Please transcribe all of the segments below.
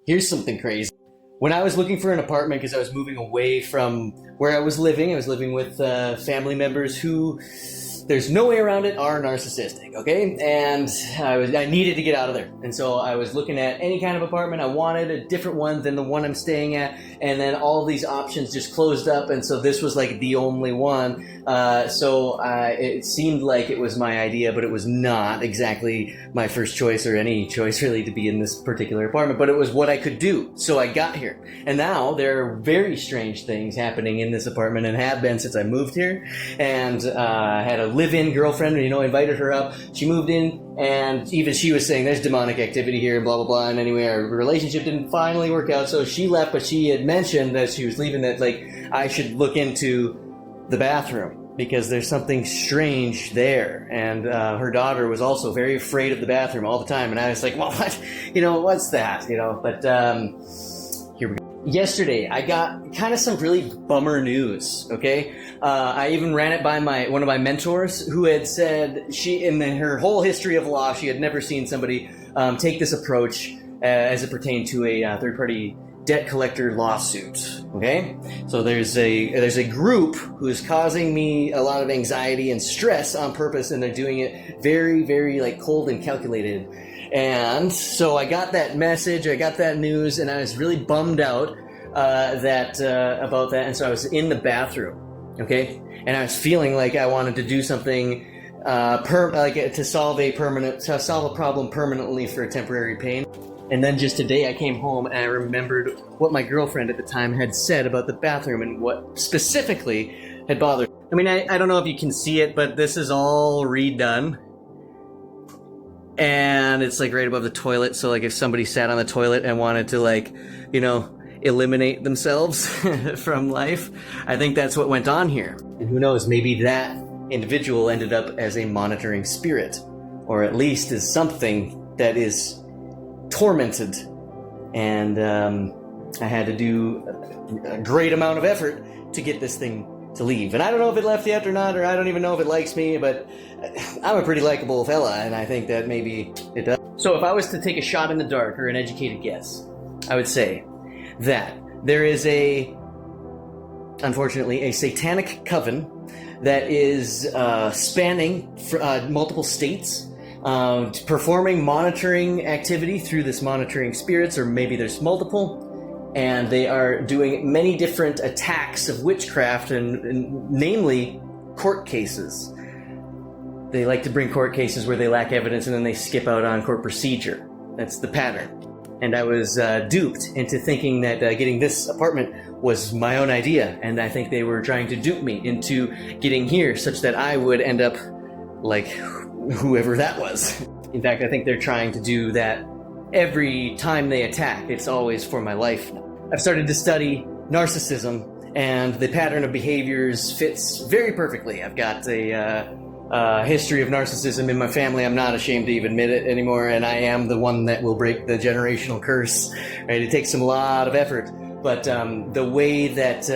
Here's something crazy. When I was looking for an apartment because I was moving away from where I was living with family members who, there's no way around it, are narcissistic, okay? And I needed to get out of there. And so I was looking at any kind of apartment. I wanted a different one than the one I'm staying at. And then all these options just closed up. And so this was like the only one. So it seemed like it was my idea, but it was not exactly my first choice or any choice really to be in this particular apartment. But it was what I could do. So I got here. And now there are very strange things happening in this apartment and have been since I moved here. And I had a live-in girlfriend, invited her up. She moved in, and even she was saying there's demonic activity here, blah, blah, blah. And anyway, our relationship didn't finally work out, so she left, but she had mentioned that she was leaving that, like, I should look into the bathroom because there's something strange there. And her daughter was also very afraid of the bathroom all the time. And I was like, well, what? What's that? But here we go. Yesterday, I got kind of some really bummer news, okay? I even ran it by one of my mentors who had said in her whole history of law, she had never seen somebody take this approach as it pertained to a third-party debt collector lawsuit, okay? So there's a group who's causing me a lot of anxiety and stress on purpose, and they're doing it very, very like cold and calculated. And so I got that message, I got that news, and I was really bummed out about that. And so I was in the bathroom, okay, and I was feeling like I wanted to do something to solve a problem permanently for a temporary pain. And then just today I came home and I remembered what my girlfriend at the time had said about the bathroom and what specifically had bothered. I mean, I don't know if you can see it, but this is all redone. And it's like right above the toilet, so like if somebody sat on the toilet and wanted to eliminate themselves from life, I think that's what went on here. And who knows, maybe that individual ended up as a monitoring spirit, or at least is something that is tormented. And I had to do a great amount of effort to get this thing to leave. And I don't know if it left yet or not, or I don't even know if it likes me, but I'm a pretty likable fella, and I think that maybe it does. So if I was to take a shot in the dark, or an educated guess, I would say that there is unfortunately, a satanic coven that is spanning multiple states, performing monitoring activity through this monitoring spirits, or maybe there's multiple. And they are doing many different attacks of witchcraft, and namely court cases. They like to bring court cases where they lack evidence and then they skip out on court procedure. That's the pattern. And I was duped into thinking that getting this apartment was my own idea. And I think they were trying to dupe me into getting here such that I would end up like whoever that was. In fact, I think they're trying to do that every time they attack. It's always for my life. I've started to study narcissism, and the pattern of behaviors fits very perfectly. I've got a history of narcissism in my family. I'm not ashamed to even admit it anymore, and I am the one that will break the generational curse. Right? It takes a lot of effort, but the way that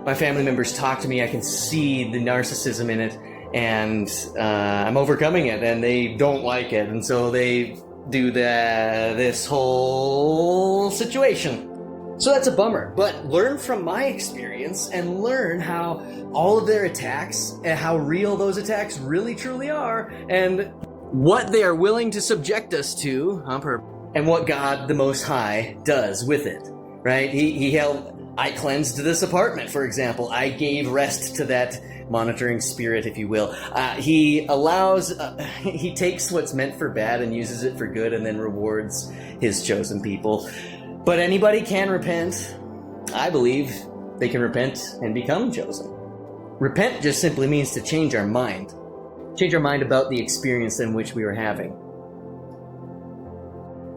my family members talk to me, I can see the narcissism in it, and I'm overcoming it, and they don't like it, and so they do this whole situation. So that's a bummer, but learn from my experience and learn how all of their attacks and how real those attacks really truly are, and what they are willing to subject us to on purpose, and what God the Most High does with it, right? I cleansed this apartment, for example. I gave rest to that monitoring spirit, if you will. He takes what's meant for bad and uses it for good, and then rewards his chosen people. But anybody can repent. I believe they can repent and become chosen. Repent just simply means to change our mind. Change our mind about the experience in which we were having.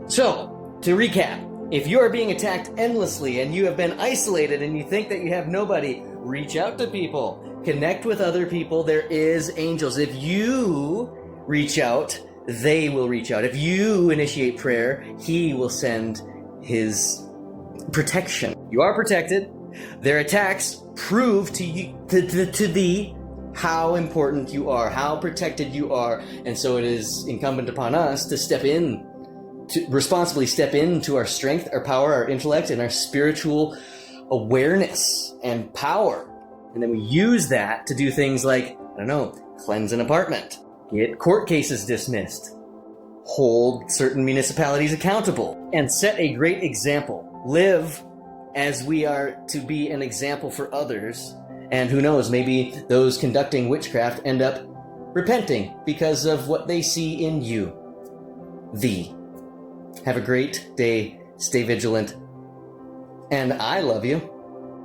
So, to recap, if you are being attacked endlessly and you have been isolated and you think that you have nobody, reach out to people. Connect with other people. There is angels. If you reach out, they will reach out. If you initiate prayer, he will send his protection. You are protected. Their attacks prove to thee how important you are, how protected you are, and so it is incumbent upon us to step in to responsibly step into our strength, our power, our intellect, and our spiritual awareness and power. And then we use that to do things like, I don't know, cleanse an apartment, get court cases dismissed, hold certain municipalities accountable, and set a great example. Live as we are to be an example for others. And who knows, maybe those conducting witchcraft end up repenting because of what they see in you. Have a great day. Stay vigilant. And I love you.